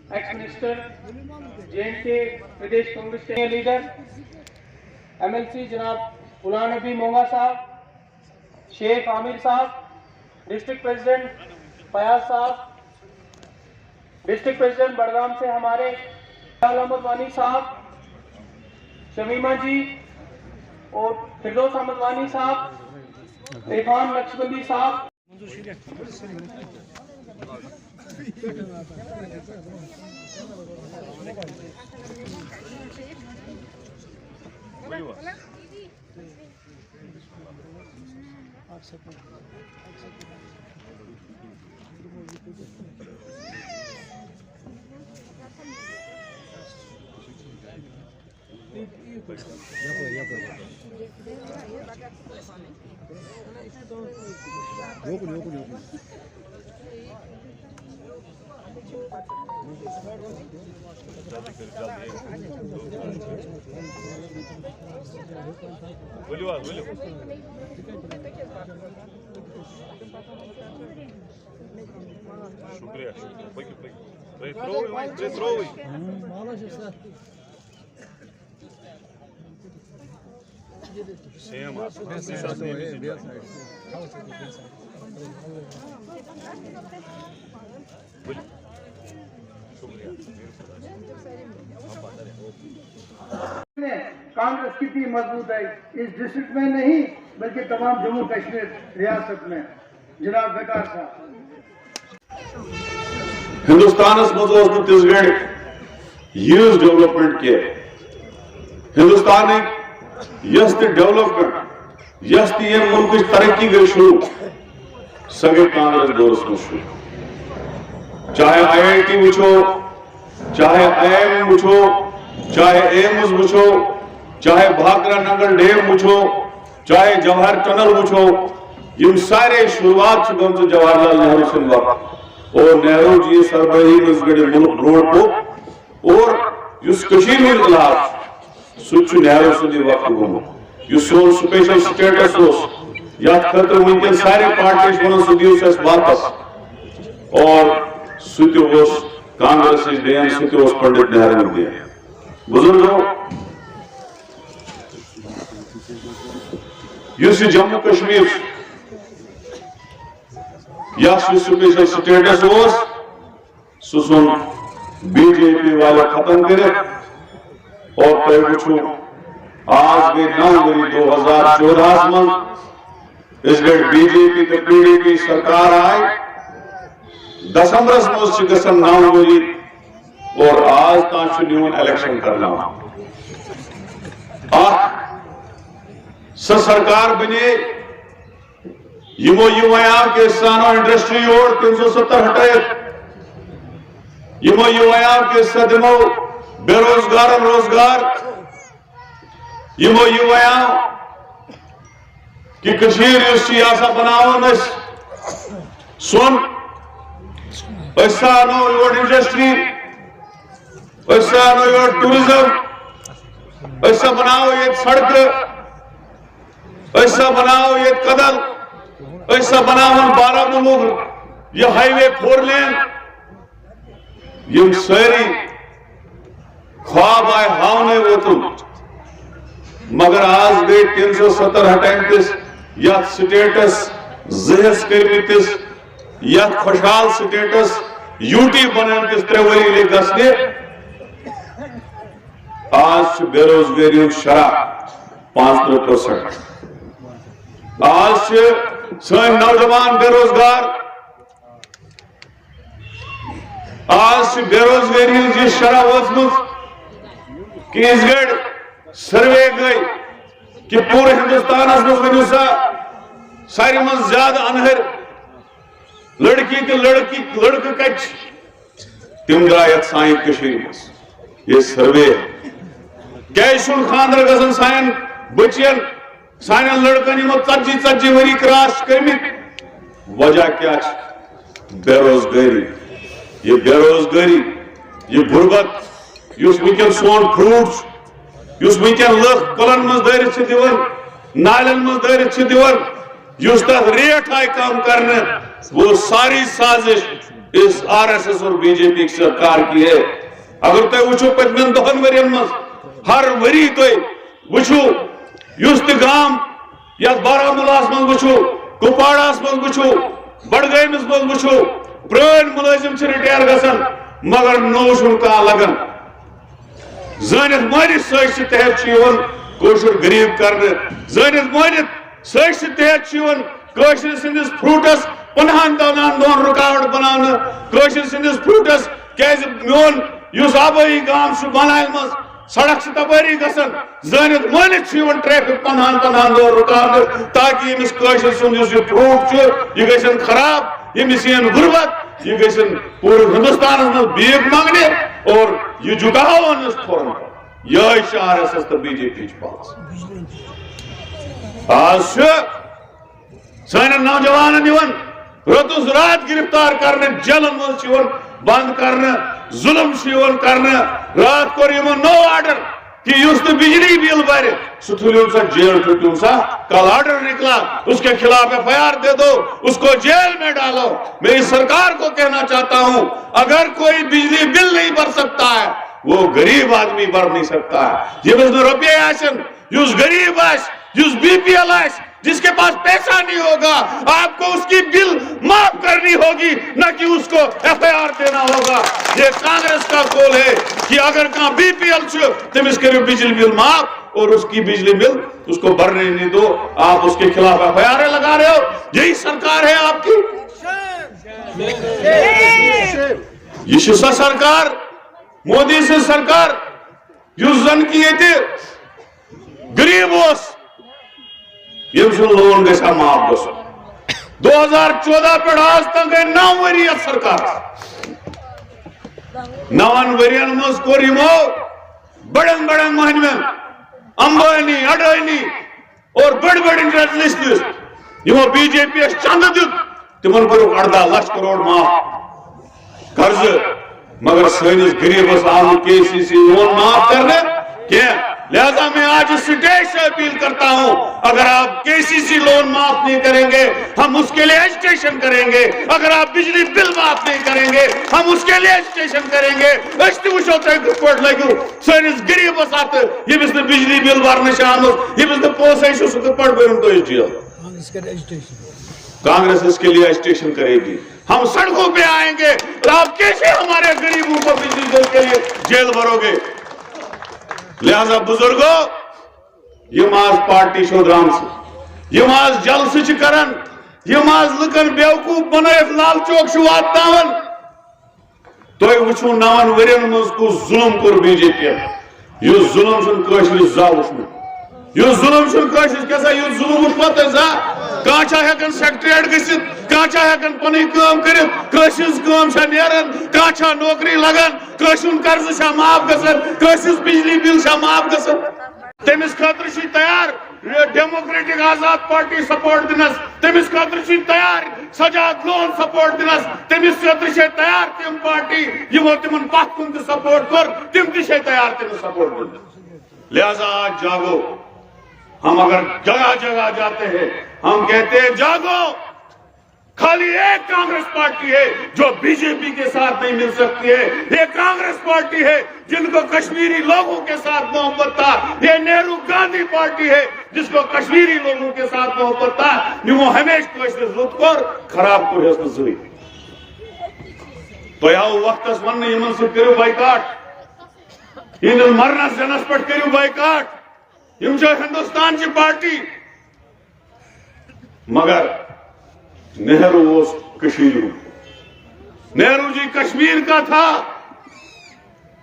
Ex-Minister, J&K Pradesh Congress Senior Leader, MLC Janab Ghulam Nabi Monga Sahab, Sheikh Amir Sahab, District President Fayaz Sahab, District President Badgam से हमारे अहमद वानी साहब, शमीमा जी और फिरदौस अहमद वानी साहब, इरफान नक्शबंदी साहब, Шукрия, Петровый. Всем कांग्रेस कितनी मजबूत है इस डिस्ट्रिक्ट में नहीं बल्कि तमाम जम्मू कश्मीर रियासत में। जनाब वकार साहब हिंदुस्तान यूज डेवलपमेंट के हिंदुस्तान यस डेवलपमेंट यस मुल्क तरक्की गई शुरू सो गई कांग्रेस दौरस में शुरू। चाहे IIT वो चाहे IIM वो चाहे एम्स वो चाहे भाखरा नगर डैम वो चाहे जवाहर टनल वो ये सारे शुरुआत गम जवाहरलाल नेहरू सिंह वक्त और नेहरू जी सरबराही गड़े मुल्क रोड को और इलाज सह नेहरू सद वक्त गुमत सोन स्पेशल स्टेटस खतर वनकन सारे पार्टी वन सह दियो वापस और सह कांग्रेस देन सह पंडित नेहरू देन। बुजुर्गों जम्मू कश्मीर स्पेशल स्टेटस सह बीजेपी वाले खत्म कर और तुम वो आज गई 9 वरी 2014 मज इस बीजेपी तो PDP सरकार आई दिसंबर मज 9 वरी और आज तक इलेक्शन करना सरकार बने युवाओं के सानो इंडस्ट्री और 370 हटाए युवाओं के दिमो बेरोजगार रोजगार युवाओं की बनावन सुन अनो योर इंडस्ट्री अनो योर टूरिज्म बनाओ ये सड़क बनाओ ये कदल बनावन बारामूल ये हाईवे 4 लेन सारी ख्वाब आए हावने वोतुन मगर आज गई 370 हटाइंतिस यथ स्टेटस जहस करमितिस यथ खुशहाल स्टेटस यूटी बनंतिस 3 वरी गसने आज बेरोजगारी शरह 5% आज सन नौजवान बेरोजगार आज बेरोजगारी ये शरह वचमुत कि इस सर्वे गई कि पूरे हिंदुस्तान वन सा सारी मन ज्यादा अनहर लड़की तो लड़के कच तम द्राय सान ये सर्वे क्या खानदर गसन सान बचियन सान लड़कन 40 वरी क्रॉस कर्मित वजह क्या बेरोजगारी ये गुर्बत वन सोन फ्रूट्स یس ونکن لکھ کلن مز دٲرِتھ چھ دِوان نالین مز دٲرِتھ چھ دِوان یس تتھ ریٹ آئی کم کرنے وہ ساری سازش اس RSS اور BJP سرکار کی ہے. اگر تُہۍ وٕچھِو پٔتمٮ۪ن 2 ؤرین مز ہر ؤری تُہۍ وٕچھِو یُس تہِ گام یتھ بارہمولاہس مز وٕچھِو کپواڑاہس مز وٕچھِو بڈگٲمِس مز وٕچھِو پرٛٲنۍ مُلٲزِم چھِ رِٹایر گژھان مگر نوٚو چھُنہٕ کانٛہہ لگان. زٲنِتھ مٲنِتھ سٲزشہِ تحت چھُ یِوان کٲشُر غریٖب کرنہٕ زٲنِتھ مٲنِتھ سٲزشہِ تحت چھُ یِوان کٲشِر سٕنٛدِس فروٗٹس 50 دۄہن رُکاوٹ بناونہٕ کٲشِر سٕنٛدِس فروٗٹس کیازِ میون یُس آبٲیی گام چھُ بنایہِ منٛز سڑک چھِ تپٲری گژھان زٲنِتھ مٲنِتھ چھُ یِوان ٹریفک 50 دۄہن رُکاونہٕ تاکہِ ییٚمِس کٲشِر سُنٛد یُس یہِ فروٗٹ چھُ یہِ گژھن خراب ییٚمِس یِن غُربت یہِ گژھن پوٗرٕ ہندوستانس منٛز بیٖک منگنہِ اور یہِ جُٹاوان أسۍ کھۄرن یِہوٚے چھِ RSS تہٕ BJP یِچ پالیسی. آز چھُ سانٮ۪ن نوجوانن یِوان راتس رات گرفتار کرنے جیلن مز بند کرنے ظلم کرنے رات کور نو آرڈر کہ اس نے بجلی بل بھرے سہ تھلون سا جیل ٹھٹون سا کل آرڈر نکلا اس کے خلاف FIR دے دو اس کو جیل میں ڈالو. میں اس سرکار کو کہنا چاہتا ہوں اگر کوئی بجلی بل نہیں بھر سکتا ہے وہ غریب آدمی بھر نہیں سکتا ہے. یہ روپیے آسن یس غریب آس یس BPL آس جس کے پاس پیسہ نہیں ہوگا آپ کو اس کی بل معاف کرنی ہوگی نہ کہ اس کو FIR دینا ہوگا. یہ کانگریس کا قول ہے کہ اگر کہاں BPL چھو تمس کرو بجلی بل معاف اور اس کی بجلی بل اس کو بھرنے نہیں دو آپ اس کے خلاف FIR لگا رہے ہو. یہی سرکار ہے آپ کی. یہ سا سرکار مودی سے سرکار یس زن کی غریب اس یم لون گھا معاف گھن 2014 پہ آج تک گئی 9 ؤری سرکار 9 ورین مز کور بڑن بڑن مہنوین امبانی اڈانی اور بڑ بڑ انڈسٹریلسٹ یمو BJP یس چند دیت تمن کور 18 لچھ کروڑ معاف قرض مگر سٲنِس غریبس آو KCC لون معاف کرنے کیا. لہذا میں آج اس سٹیج سے اپیل کرتا ہوں اگر آپ KCC لون معاف نہیں کریں گے ہم اس کے لیے ایجوٹیشن کریں گے. اگر آپ بجلی بل معاف نہیں کریں گے ہم اس کے لیے ایجوٹیشن کریں گے. وچھو تھی کت پہ لگو سنس غریبس ات یمس نا بجلی بل بھرنے آمت یمس نا پونسے سہ کت پہ برن تو جیل. کانگریس اس کے لیے ایجوٹیشن کرے گی. ہم سڑکوں پہ آئیں گے اور آپ کیسے ہمارے غریبوں کو بجلی بل کے لیے جیل بھرو گے. لہذا بزرگو یم آز پارٹی شودران سے یم آز جلسہ کران یم آز لکن بیوقوف بنائت لال چوک واتناون تھی وچھو 9 ورین مز کس ظلم کور BJP. یہ ظلم چھ کشر زا وچھمت یہ ظلم چھ کشر کیسا یہ ظلم وچھمت زا کان چھا ہیکن سیکٹریٹ گژھت کان چھا ہیکن پنی کام کرت کشس کام چھا نیران کان چھا نوکری لگان کشن قرض چھا معاف گژھان کشس بجلی بل چھا معاف گژھان. تمس خاطر چھ تیار ڈیموکریٹک آزاد پارٹی سپورٹ دنس تمس خاطر چھ تیار سجاد لون سپورٹ دنس تمس خاطر چھ تیار تم پارٹی یمو تمن پتھ کن تہ سپورٹ کر تم تہ چھ تیار تمس سپورٹ دنس. لہذا آج جاگو. ہم اگر جگہ جگہ جاتے ہیں ہم کہتے ہیں جاگو. خالی ایک کانگریس پارٹی ہے جو BJP کے ساتھ نہیں مل سکتی ہے. یہ کانگریس پارٹی ہے جن کو کشمیری لوگوں کے ساتھ محبت تھا. یہ نہرو گاندھی پارٹی ہے جس کو کشمیری لوگوں کے ساتھ محبت تھا. وہ ہمیشہ کوشش لط کر خراب کو حسن زوئی تو آو وقت ون یمن سے کرو بائیکاٹ ان مرنس جنس پہ کرو بائیکاٹ. یم ہندوستان کی پارٹی مگر نہرو کشمیر نہرو جی کشمیر کا تھا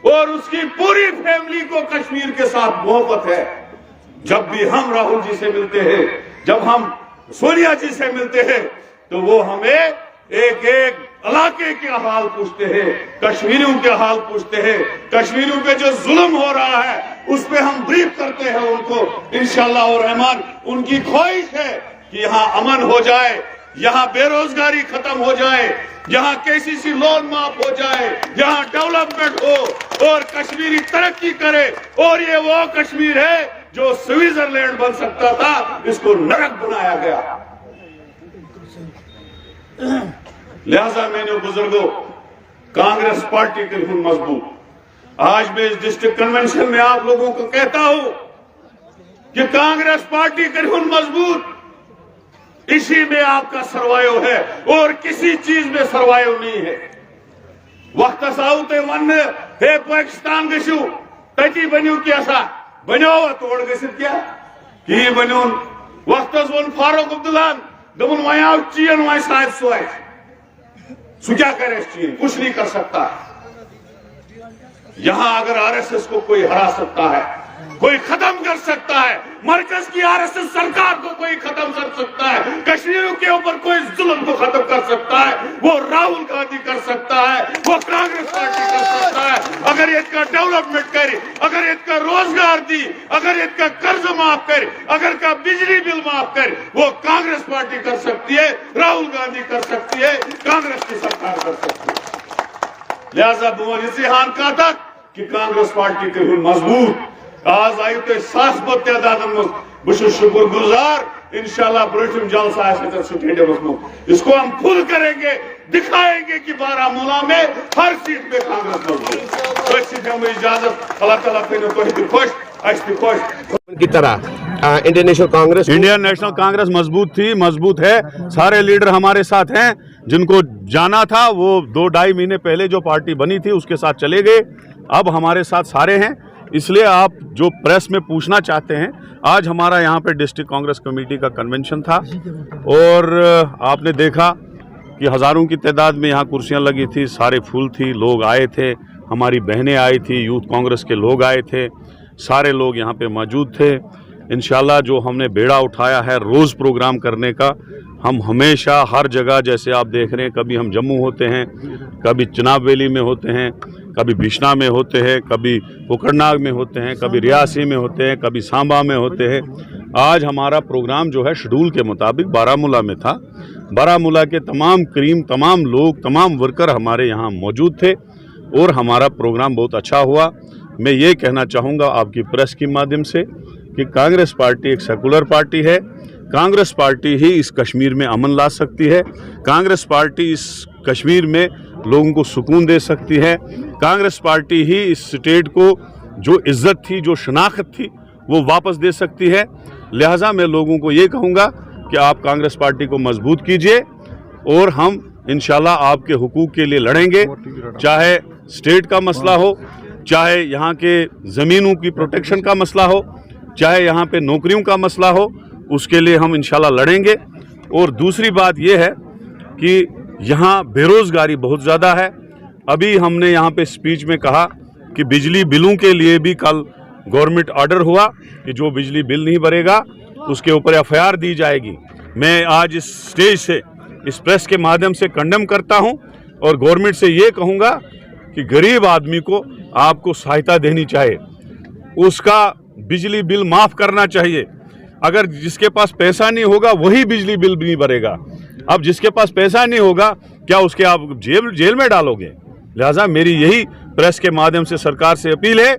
اور اس کی پوری فیملی کو کشمیر کے ساتھ محبت ہے. جب بھی ہم راہل جی سے ملتے ہیں جب ہم سونیا جی سے ملتے ہیں تو وہ ہمیں ایک ایک علاقے کے حال پوچھتے ہیں کشمیریوں کے حال پوچھتے ہیں. کشمیریوں پہ جو ظلم ہو رہا ہے اس پہ ہم بریف کرتے ہیں ان کو انشاءاللہ اور رحمان. ان کی خواہش ہے کہ یہاں امن ہو جائے यहाँ बेरोजगारी खत्म हो जाए, यहाँ केसीसी लोन माफ हो जाए, यहाँ डेवलपमेंट हो और कश्मीरी तरक्की करे। और ये वो कश्मीर है जो स्विट्जरलैंड बन सकता था, इसको नरक बनाया गया। लिहाजा मैंने बुजुर्गों, कांग्रेस पार्टी के हुन मजबूत। आज मैं इस डिस्ट्रिक्ट कन्वेंशन में आप लोगों को कहता हूं कि कांग्रेस पार्टी के हुन मजबूत, इसी में आपका सर्वाइव है और किसी चीज में सर्वाइव नहीं है। वक्त आउ ते वन हे पाकिस्तान गु तती बनो कैसा बनो तोड़ गसित क्या कि बनो वक्त वन फारूक अब्दुल्ला दोपन वह आव चीन वह शायद सो क्या करे चीन, कुछ नहीं कर सकता। यहां अगर आरएसएस को कोई हरा सकता है, कोई खत्म कर सकता है, मरकज की आरएसएस सरकार को कोई खत्म कर सकता है, कश्मीरियों के ऊपर कोई जुल्म को खत्म कर सकता है, वो राहुल गांधी कर सकता है, वो कांग्रेस पार्टी कर सकता है। अगर इसका डेवलपमेंट करे, अगर इसका रोजगार दी, अगर इसका कर्ज माफ करे, अगर का बिजली बिल माफ करे, वो कांग्रेस पार्टी कर सकती है, राहुल गांधी कर सकती है, कांग्रेस की सरकार कर सकती है। लिहाजा बुवन इसी हान का था कि कांग्रेस पार्टी के हुन मजबूत। आज आयु तो सास बद तादाद बस शुक्र गुजार। इंशाल्लाह ब्रिटिम जलसा स्टेडियम में इसको हम फुल करेंगे, दिखाएंगे कि बारामूला में हर सीट पे कांग्रेस मजबूत। इजाजत, अल्लाह ताला खुश खुश की तरह इंडियन नेशनल कांग्रेस मजबूत थी, मजबूत है। सारे लीडर हमारे साथ हैं। जिनको जाना था वो 2-2.5 महीने पहले जो पार्टी बनी थी उसके साथ चले गए, अब हमारे साथ सारे हैं। इसलिए आप जो प्रेस में पूछना चाहते हैं, आज हमारा यहाँ पे डिस्ट्रिक्ट कांग्रेस कमेटी का कन्वेंशन था और आपने देखा कि हज़ारों की तादाद में यहाँ कुर्सियाँ लगी थी, सारे फूल थी, लोग आए थे, हमारी बहनें आई थी, यूथ कांग्रेस के लोग आए थे, सारे लोग यहाँ पे मौजूद थे। इंशाल्लाह जो हमने बेड़ा उठाया है रोज़ प्रोग्राम करने का, हम हमेशा हर जगह, जैसे आप देख रहे हैं, कभी हम जम्मू होते हैं, कभी चिनाब वैली में होते हैं, कभी बिश्ना में होते हैं, कभी कोकरनाग में होते हैं, कभी रियासी में होते हैं, कभी सांबा में होते हैं। आज हमारा प्रोग्राम जो है शेड्यूल के मुताबिक बारामूला में था। बारामूला के तमाम लोग, तमाम वर्कर हमारे यहाँ मौजूद थे और हमारा प्रोग्राम बहुत अच्छा हुआ। मैं ये कहना चाहूँगा आपकी प्रेस के माध्यम से कि कांग्रेस पार्टी एक सेकुलर पार्टी है। कांग्रेस पार्टी ही इस कश्मीर में अमन ला सकती है। कांग्रेस पार्टी इस कश्मीर में लोगों को सुकून दे सकती है। कांग्रेस पार्टी ही इस स्टेट को जो इज्जत थी, जो शनाख्त थी, वो वापस दे सकती है। लिहाजा मैं लोगों को ये कहूँगा कि आप कांग्रेस पार्टी को मजबूत कीजिए और हम इंशाल्लाह आपके हुकूक के लिए लड़ेंगे, चाहे स्टेट का मसला हो, चाहे यहाँ के ज़मीनों की प्रोटेक्शन का मसला हो, चाहे यहाँ पे नौकरियों का मसला हो, उसके लिए हम इंशाल्लाह लड़ेंगे। और दूसरी बात यह है कि यहाँ बेरोज़गारी बहुत ज़्यादा है। अभी हमने यहाँ पे स्पीच में कहा कि बिजली बिलों के लिए भी कल गवर्नमेंट ऑर्डर हुआ कि जो बिजली बिल नहीं भरेगा उसके ऊपर FIR दी जाएगी। मैं आज इस स्टेज से, इस प्रेस के माध्यम से कंडेम करता हूँ और गवर्नमेंट से ये कहूँगा कि गरीब आदमी को आपको सहायता देनी चाहिए, उसका बिजली बिल माफ़ करना चाहिए। अगर जिसके पास पैसा नहीं होगा वही बिजली बिल नहीं भरेगा। अब जिसके पास पैसा नहीं होगा क्या उसके आप जेल में डालोगे? लिहाजा मेरी यही प्रेस के माध्यम से सरकार से अपील है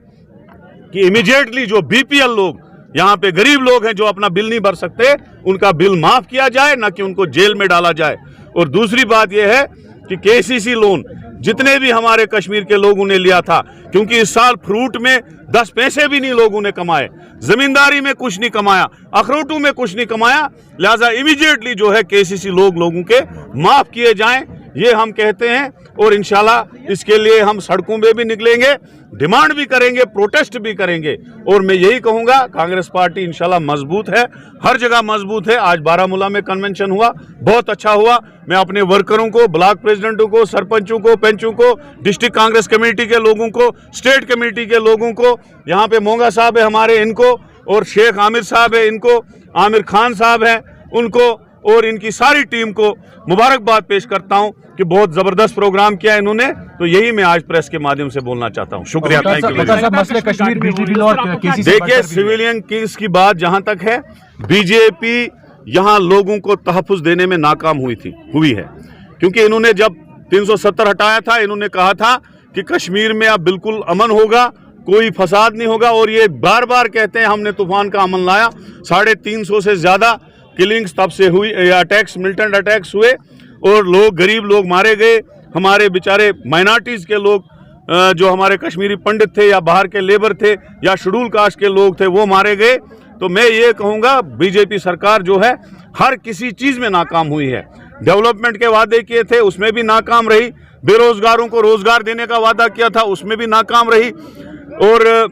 कि इमीडिएटली जो BPL लोग, यहाँ पे गरीब लोग हैं जो अपना बिल नहीं भर सकते, उनका बिल माफ़ किया जाए, ना कि उनको जेल में डाला जाए। और दूसरी बात यह है कि KCC लोन जितने भी हमारे कश्मीर के लोगों ने लिया था, क्योंकि इस साल फ्रूट में 10 पैसे भी नहीं लोगों ने कमाए, जमींदारी में कुछ नहीं कमाया, अखरोटों में कुछ नहीं कमाया, लिहाजा इमीडिएटली जो है KCC लोगों के माफ़ किए जाएं, ये हम कहते हैं। और इंशाल्लाह इसके लिए हम सड़कों में भी निकलेंगे, डिमांड भी करेंगे, प्रोटेस्ट भी करेंगे। और मैं यही कहूँगा कांग्रेस पार्टी इंशाल्लाह मजबूत है, हर जगह मजबूत है। आज बारामूला में कन्वेंशन हुआ, बहुत अच्छा हुआ। मैं अपने वर्करों को, ब्लॉक प्रेसिडेंटों को, सरपंचों को, पंचों को, डिस्ट्रिक्ट कांग्रेस कमेटी के लोगों को, स्टेट कमेटी के लोगों को, यहाँ पे मोंगा साहब है हमारे, इनको, और शेख आमिर साहब है, इनको, आमिर खान साहब हैं, उनको, और इनकी सारी टीम को मुबारकबाद पेश करता हूं कि बहुत ज़बरदस्त प्रोग्राम किया इन्होंने। तो यही मैं आज प्रेस के माध्यम से बोलना चाहता हूं। शुक्रिया। देखिए, सिविलियन केस की बात जहां तक है, BJP यहाँ लोगों को तहफ़्फ़ुज़ देने में नाकाम हुई है, क्योंकि इन्होंने जब 370 हटाया था, इन्होंने कहा था कि कश्मीर में अब बिल्कुल अमन होगा, कोई फसाद नहीं होगा, और ये बार बार कहते हैं हमने तूफान का अमन लाया। 350 से ज़्यादा किलिंग्स तब से हुई, अटैक्स, मिलिटेंट अटैक्स हुए, और लोग, गरीब लोग मारे गए, हमारे बेचारे माइनॉरिटीज़ के लोग, जो हमारे कश्मीरी पंडित थे या बाहर के लेबर थे या शेड्यूल कास्ट के लोग थे, वो मारे गए। तो मैं ये कहूँगा बीजेपी सरकार जो है हर किसी चीज़ में नाकाम हुई है। डेवलपमेंट के वादे किए थे उसमें भी नाकाम रही, बेरोजगारों को रोजगार देने का वादा किया था उसमें भी नाकाम रही, और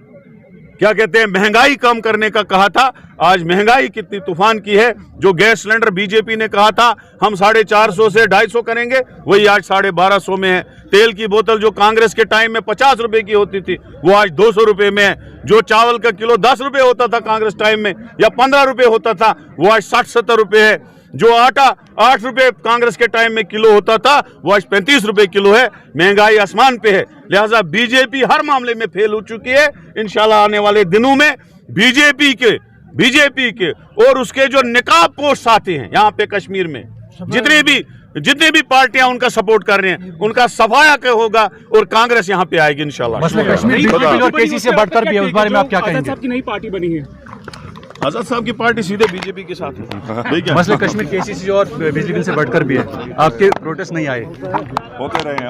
क्या कहते हैं, महंगाई कम करने का कहा था। आज महंगाई कितनी तूफान की है। जो गैस सिलेंडर बीजेपी ने कहा था हम 450 से 250 करेंगे, वही आज 1250 में है। तेल की बोतल जो कांग्रेस के टाइम में 50 रुपए की होती थी, वो आज 200 रुपए में है। जो चावल का किलो 10 रुपए होता था कांग्रेस टाइम में, या 15 रुपए होता था, वो आज 60-70 रुपए है। जो आटा 8 रुपए कांग्रेस के टाइम में किलो होता था, वो आज 35 रुपए किलो है। महंगाई आसमान पे है। लिहाजा बीजेपी हर मामले में फेल हो चुकी है। इंशाल्लाह आने वाले दिनों में बीजेपी के और उसके जो निकाब पोस्ट साथी हैं यहाँ पे कश्मीर में, जितनी भी पार्टियां उनका सपोर्ट कर रहे हैं, उनका सफाया क्या होगा, और कांग्रेस यहाँ पे आएगी इंशाल्लाह। कश्मीर और केसी से बढ़कर भी है, उस बारे में आप क्या कहेंगे? साहब की नई पार्टी बनी है, आजाद साहब की पार्टी सीधे बीजेपी के साथ है। मसले कश्मीर केसीसी और बिजली बिल से बढ़कर भी है, आपके प्रोटेस्ट नहीं आए? होते रहे हैं।